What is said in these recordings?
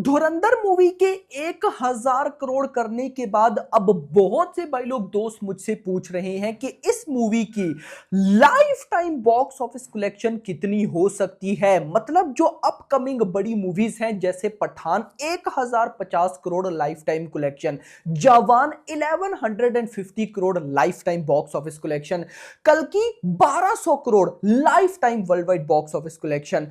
धुरंधर movie के 1000 करोड़ करने के बाद अब बहुत से भाई लोग दोस्त मुझसे पूछ रहे हैं कि इस मूवी की life time box office collection कितनी हो सकती है। मतलब जो अपकमिंग बड़ी मूवीज हैं जैसे Pathaan 1050 crore life time collection, Jawan 1150 crore life time box office collection, कल की 1200 crore life time world wide box office collection,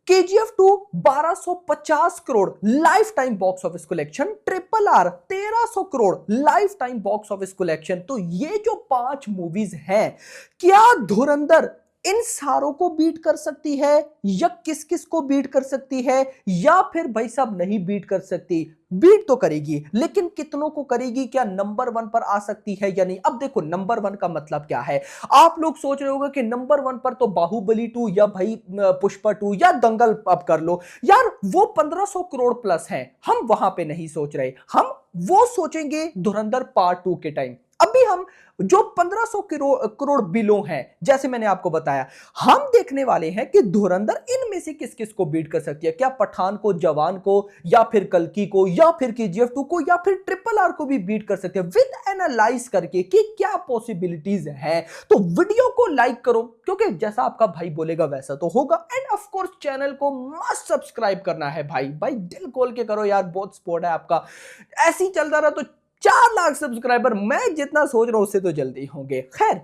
KGF 2 1250 crore life time box office collection, RRR 1300 crore life time box office collection. तो ये जो 5 मूवीज हैं, क्या धुरंधर इन सारों को बीट कर सकती है या किस किस को बीट कर सकती है, या फिर भाई साहब नहीं बीट कर सकती? बीट तो करेगी लेकिन कितनों को करेगी, क्या नंबर 1 पर आ सकती है या नहीं? अब देखो नंबर 1 का मतलब क्या है। आप लोग सोच रहे होंगे कि नंबर 1 पर तो बाहुबली 2 या भाई पुष्पा 2 या दंगल अब कर लो यार, वो 1500 करोड़ प्लस हैं। हम वहां पे नहीं सोच रहे, हम वो सोचेंगे धुरंधर पार्ट 2 के टाइम। अभी हम जो 1500 करोड़ बिलो हैं, जैसे मैंने आपको बताया, हम देखने वाले हैं कि धुरंधर इनमें से किस किस को बीट कर सकती है। क्या पठान को, जवान को, या फिर कल्कि को, या फिर KGF 2 को, या फिर RRR को भी बीट कर सकती है, विद एनालाइज करके कि क्या पॉसिबिलिटीज हैं। तो वीडियो को लाइक करो क्योंकि जैसा आपका भाई बोलेगा वैसा तो होगा। एंड ऑफ कोर्स चैनल को मस्ट सब्सक्राइब करना है भाई दिल खोल के करो यार, बहुत सपोर्ट है आपका। ऐसे ही चलता रहा तो 4 लाख सब्सक्राइबर मैं जितना सोच रहा हूं उससे तो जल्दी होंगे। खैर,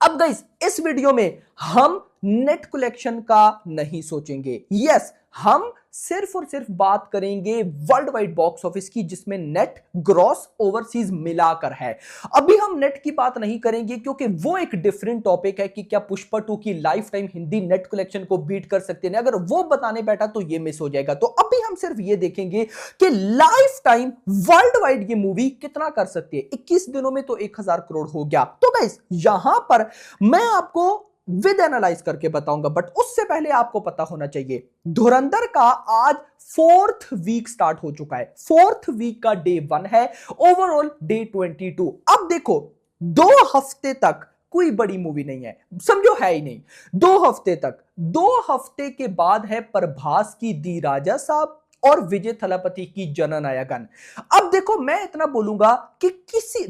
अब गाइस इस वीडियो में हम नेट कलेक्शन का नहीं सोचेंगे। यस, हम सिर्फ और सिर्फ बात करेंगे वर्ल्ड वाइड बॉक्स ऑफिस की, जिसमें नेट, ग्रॉस, ओवरसीज मिलाकर है। अभी हम नेट की बात नहीं करेंगे क्योंकि वो एक डिफरेंट टॉपिक है कि क्या पुष्पा 2 की life time Hindi net collection को बीट कर सकते हैं। अगर वो बताने बैठा तो ये मिस हो जाएगा। तो अभी हम सिर्फ ये देखेंगे कि लाइफ टाइम वर्ल्ड वाइड ये मूवी कितना कर सकती है। 21 दिनों में तो 1000 करोड़ हो गया। तो गाइस यहां पर मैं आपको विद एनालाइज करके बताऊंगा, बट उससे पहले आपको पता होना चाहिए धुरंधर का आज 4th वीक स्टार्ट हो चुका है। 4th वीक का डे 1 है, ओवरऑल डे 22। अब देखो 2 हफ्ते तक कोई बड़ी मूवी नहीं है, समझो है ही नहीं। 2 हफ्ते तक, 2 हफ्ते के बाद है प्रभास की दी राजा साहब और विजय थलापति की जननायकन। अब देखो मैं इतना बोलूंगा कि किसी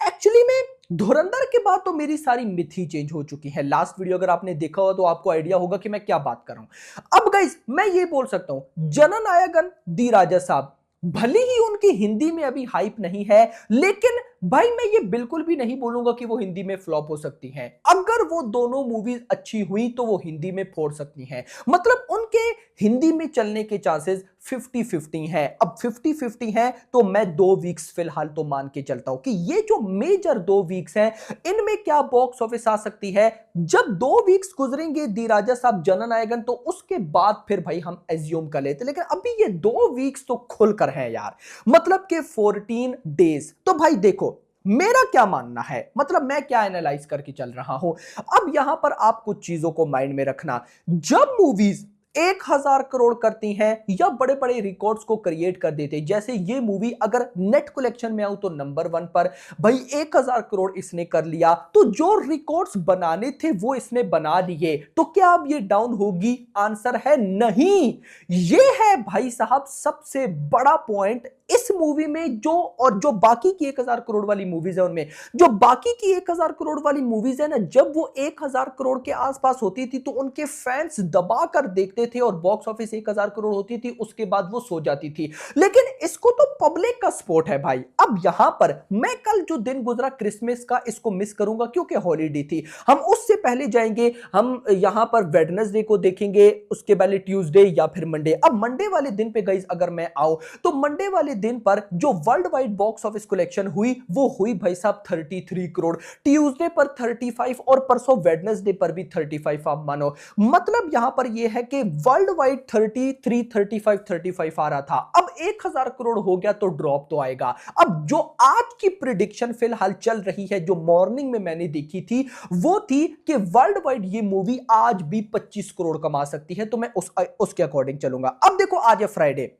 एक्चुअली में धुरंधर के बाद तो मेरी सारी मिथ ही चेंज हो चुकी है। लास्ट वीडियो अगर आपने देखा हो तो आपको आइडिया होगा कि मैं क्या बात कर रहा हूं। अब गाइस मैं ये बोल सकता हूं, जननायकन दी राजा साहब भले ही उनकी हिंदी में अभी हाइप नहीं है, लेकिन भाई मैं ये बिल्कुल भी नहीं बोलूंगा कि वो हिंदी में फ्लॉप हो सकती हैं। अगर वो दोनों मूवीज अच्छी हुई तो वो हिंदी में फोड़ सकती हैं। मतलब उनके हिंदी में चलने के चांसेस 50-50 हैं। अब 50-50 हैं तो मैं 2 वीक्स फिलहाल तो मान के चलता हूं कि ये जो मेजर 2 वीक्स हैं, इनमें क्या बॉक्स ऑफिस आ सकती है। जब 2 वीक्स गुजरेंगे दी राजा साहब जननायकन, तो उसके बाद फिर भाई हम एज्यूम कर लेते। लेकिन अभी ये 2 वीक्स तो खुलकर हैं यार, मतलब कि 14 डेज। तो भाई देखो मेरा क्या मानना है, मतलब मैं क्या एनालाइज करके चल रहा हूं। अब यहां पर आप कुछ चीजों को माइंड में रखना। जब मूवीज 1000 करोड़ करती हैं या बड़े बड़े रिकॉर्ड्स को क्रिएट कर देते, जैसे ये मूवी अगर नेट कलेक्शन में आऊं तो नंबर 1 पर भाई 1000 करोड़ इसने कर लिया, तो जो रिकॉर्ड्स बनाने थे वो इसने बना लिए, तो क्या अब ये डाउन होगी? आंसर है नहीं। ये है भाई साहब सबसे बड़ा पॉइंट इस मूवी में। जो बाकी की 1000 करोड़ वाली मूवीज है, उनमें जो बाकी की 1000 करोड़ वाली मूवीज है ना, जब वो 1000 करोड़ के आसपास होती थी तो उनके फैंस दबा कर देखते थे और बॉक्स ऑफिस 1000 करोड़ होती थी, उसके बाद वो सो जाती थी। लेकिन इसको तो पब्लिक का सपोर्ट है भाई। अब यहां पर मैं कल जो दिन गुजरा क्रिसमस का, इसको मिस करूंगा क्योंकि हॉलीडे थी। हम उससे पहले जाएंगे, हम यहां पर वेडनेसडे को देखेंगे, उसके पहले ट्यूसडे या फिर मंडे। अब मंडे वाले दिन पे गाइस अगर मैं आऊं तो मंडे वाले दिन पर जो world wide box office collection हुई वो हुई भाई साहब 33 करोड़, ट्यूसडे पर 35 और परसों वेडनेसडे पर भी 35 आप मानो। मतलब यहां पर यह है कि वर्ल्ड वाइड 33, 35 आ रहा था, अब 1000 करोड़ हो गया तो ड्रॉप तो आएगा। अब जो आज की प्रिडिक्शन फिलहाल चल रही है, जो मॉर्निंग में मैंने देखी थी, वो थी कि वर्ल्ड वाइड ये मूवी आज भी 25 करोड़ कमा सकती है। तो मैं उसके अकॉर्डिंग चलूंगा। अब देखो आज है फ्राइडे,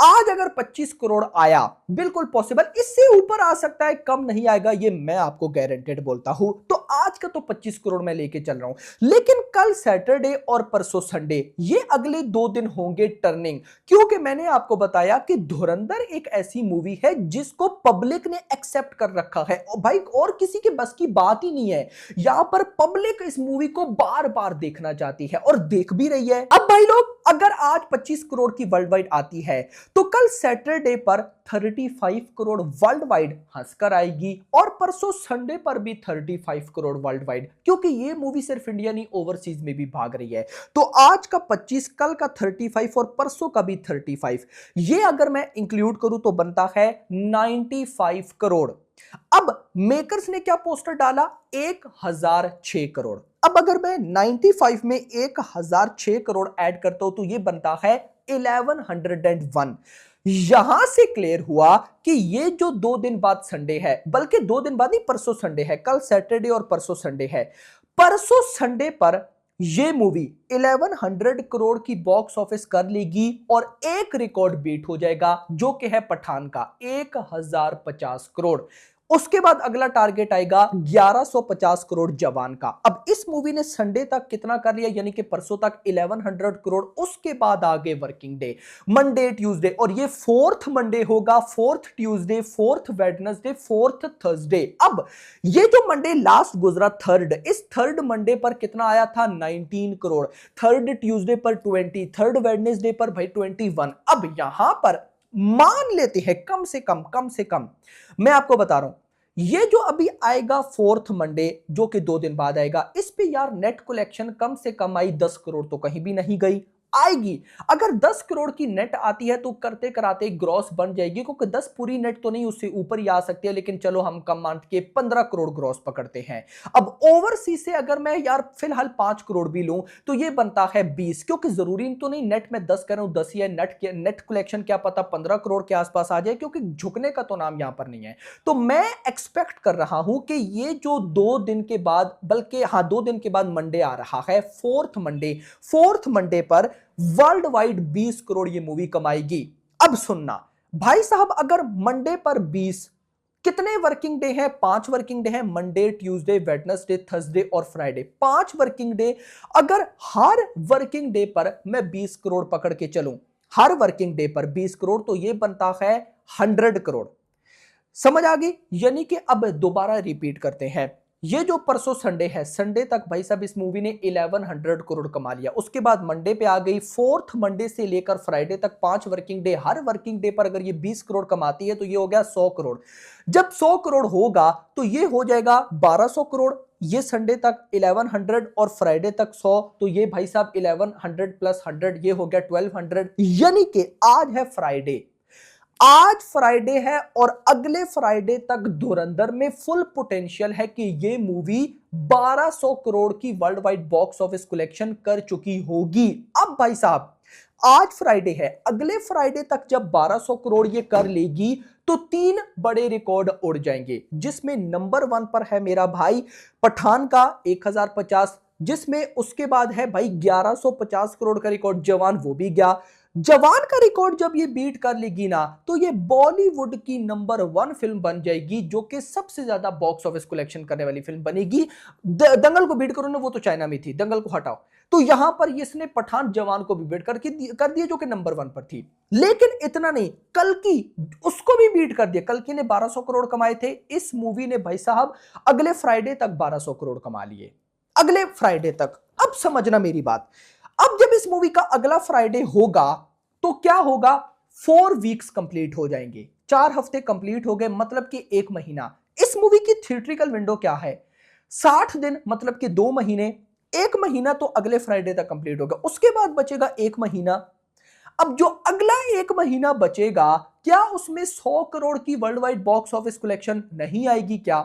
आज अगर 25 करोड़ आया, बिल्कुल पॉसिबल, इससे ऊपर आ सकता है, कम नहीं आएगा, ये मैं आपको गारंटेड बोलता हूं। तो आज का तो 25 करोड़ मैं लेके चल रहा हूं, लेकिन कल सैटरडे और परसों संडे, ये अगले 2 दिन होंगे टर्निंग। क्योंकि मैंने आपको बताया कि धुरंधर एक ऐसी मूवी है जिसको पब्लिक ने एक्सेप्ट कर रखा है, और भाई और किसी के बस की बात ही नहीं है। यहां पर पब्लिक इस मूवी को बार बार देखना चाहती है और देख भी रही है। अब भाई लोग, अगर आज 25 करोड़ की वर्ल्ड वाइड आती है, तो कल सैटरडे पर 35 करोड़ वर्ल्ड वाइड हंसकर आएगी, और परसों संडे पर भी 35 करोड़ वर्ल्ड वाइड, क्योंकि ये मूवी सिर्फ इंडिया नहीं ओवरसीज में भी भाग रही है। तो आज का 25, कल का 35 और परसों का भी 35, ये अगर मैं इंक्लूड करूं तो बनता है 95 करोड़। अब मेकर्स ने क्या पोस्टर डाला, 1006 करोड़। अब अगर मैं 95 में 1006 करोड़ ऐड करता हूं तो ये बनता है 1101। यहां से क्लियर हुआ कि ये जो 2 दिन बाद संडे है, बल्कि 2 दिन बाद नहीं, परसों संडे है, कल सैटरडे और परसों संडे है, परसों संडे पर ये मूवी 1100 करोड़ की बॉक्स ऑफिस कर लेगी और एक रिकॉर्ड बीट हो जाएगा, जो कि है पठान का 1050 करोड़। उसके बाद अगला टारगेट आएगा 1150 करोड़ जवान का। अब इस मूवी ने संडे तक कितना कर लिया, यानी कि परसों तक 1100 करोड़। उसके बाद आगे वर्किंग डे, मंडे ट्यूसडे, और ये 4th मंडे होगा, 4th Tuesday, 4th Wednesday, 4th Thursday. अब ये जो मंडे लास्ट गुजरा, थर्ड, इस थर्ड मंडे पर कितना आया था, 19 करोड़, थर्ड ट्यूसडे पर 20, थर्ड वेडनेसडे पर भाई 21। अब यहां पर मान लेते हैं कम से कम मैं आपको बता रहा हूं, ये जो अभी आएगा 4th मंडे, जो कि 2 दिन बाद आएगा, इस पे यार नेट कलेक्शन कम से कम आई 10 करोड़ तो कहीं भी नहीं गई, आएगी। अगर 10 करोड़ की नेट आती है तो करते कराते ग्रॉस बन जाएगी, क्योंकि 10 पूरी नेट तो नहीं, उससे ऊपर ही आ सकती है, लेकिन चलो हम कम मान के 15 करोड़ ग्रॉस पकड़ते हैं। अब ओवरसीज से अगर मैं यार फिलहाल 5 करोड़ भी लूं तो ये बनता है 20, क्योंकि जरूरी तो नहीं नेट में 10 कर रहा हूं, 10 ही है, नेट कलेक्शन क्या पता 15 करोड़ के आसपास आ जाए, क्योंकि झुकने का तो नाम यहां पर नहीं है। तो मैं एक्सपेक्ट कर रहा हूं कि ये जो 2 दिन के बाद, बल्कि हाँ 2 दिन के बाद मंडे आ रहा है, 4th मंडे पर वर्ल्ड वाइड 20 करोड़ ये मूवी कमाएगी। अब सुनना भाई साहब, अगर मंडे पर 20, कितने वर्किंग डे हैं, 5 वर्किंग डे हैं, मंडे ट्यूसडे वेडनेसडे थर्सडे और फ्राइडे, 5 वर्किंग डे। अगर हर वर्किंग डे पर मैं 20 करोड़ पकड़ के चलूं, हर वर्किंग डे पर 20 करोड़, तो ये बनता है 100 करोड़। समझ आ गई? यानी कि अब दोबारा रिपीट करते हैं, ये जो परसों संडे है, संडे तक भाई साहब इस मूवी ने 1100 करोड़ कमा लिया। उसके बाद मंडे पे आ गई, 4th मंडे से लेकर फ्राइडे तक 5 वर्किंग डे, हर वर्किंग डे पर अगर ये 20 करोड़ कमाती है तो ये हो गया 100 करोड़। जब 100 करोड़ होगा तो ये हो जाएगा 1200 करोड़। ये संडे तक 1100 और फ्राइडे तक 100, तो ये भाई साहब 1100 प्लस 100 ये हो गया 1200। यानी कि आज है फ्राइडे, आज फ्राइडे है और अगले फ्राइडे तक धुरंधर में फुल पोटेंशियल है कि ये मूवी 1200 करोड़ की world wide box office collection कर चुकी होगी। अब भाई साहब आज फ्राइडे है, अगले फ्राइडे तक जब 1200 करोड़ ये कर लेगी तो 3 बड़े रिकॉर्ड उड़ जाएंगे, जिसमें नंबर 1 पर है मेरा भाई पठान का 1050, जिसमें उसके बाद है भाई 1150 करोड़ का रिकॉर्ड जवान, वो भी गया। जवान का रिकॉर्ड जब ये बीट कर लेगी ना तो ये बॉलीवुड की नंबर 1 फिल्म बन जाएगी, जो कि सबसे ज्यादा बॉक्स ऑफिस कलेक्शन करने वाली फिल्म बनेगी। दंगल को बीट करो ना, वो तो चाइना में थी, दंगल को हटाओ, तो यहां पर इसने पठान जवान को भी बीट कर दिया, जो कि नंबर 1 पर थी। लेकिन इतना नहीं, कल की उसको भी बीट कर दिया। कल की ने 1200 करोड़ कमाए थे, इस मूवी ने भाई साहब अगले फ्राइडे तक 1200 करोड़ कमा लिए, अगले फ्राइडे तक। अब समझना मेरी बात, अब जब इस मूवी का अगला फ्राइडे होगा तो क्या होगा, 4 वीक्स कंप्लीट हो जाएंगे, 4 हफ्ते कंप्लीट हो गए, मतलब कि 1 महीना। इस मूवी की थिएट्रिकल विंडो क्या है, 60 दिन, मतलब कि 2 महीने। 1 महीना तो अगले फ्राइडे तक कंप्लीट होगा, उसके बाद बचेगा 1 महीना। अब जो अगला 1 महीना बचेगा, क्या उसमें 100 करोड़ की world wide box office collection नहीं आएगी? क्या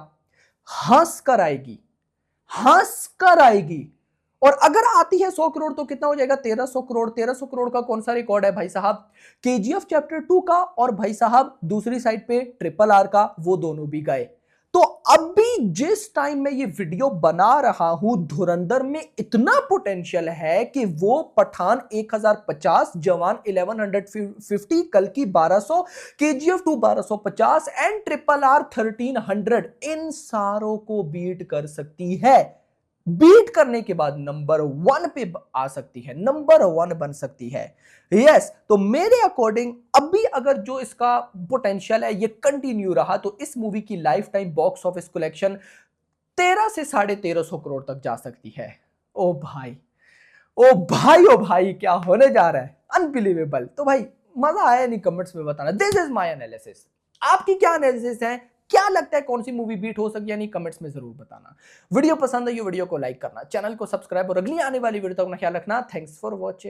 हंस कर आएगी, हंस कर आएगी। और अगर आती है 100 करोड़ तो कितना हो जाएगा, 1300 करोड़। 1300 करोड़ का कौन सा रिकॉर्ड है भाई साहब, केजीएफ चैप्टर 2 का, और भाई साहब दूसरी साइड पे RRR का, वो दोनों भी गए। तो अभी जिस टाइम मैं ये वीडियो बना रहा हूं, धुरंधर में इतना पोटेंशियल है कि वो पठान 1050, जवान 1150, कल की 1200, KGF 2 1250 एंड RRR 1300 इन सारों को बीट कर सकती है। बीट करने के बाद नंबर 1 पे आ सकती है, नंबर 1 बन सकती है। यस, तो मेरे अकॉर्डिंग अभी अगर जो इसका पोटेंशियल है ये कंटिन्यू रहा तो इस मूवी की life time box office collection 13 से 1350 करोड़ तक जा सकती है। ओ भाई, ओ भाई, ओ भाई, क्या होने जा रहा है, अनबिलीवेबल। तो भाई मजा आया नहीं, कमेंट्स में बताना। This is my analysis. आपकी क्या एनालिसिस है, क्या लगता है कौन सी मूवी बीट हो सकती है, नहीं कमेंट्स में जरूर बताना। वीडियो पसंद आई वीडियो को लाइक करना, चैनल को सब्सक्राइब और अगली आने वाली वीडियो तक अपना ख्याल रखना। Thanks for watching.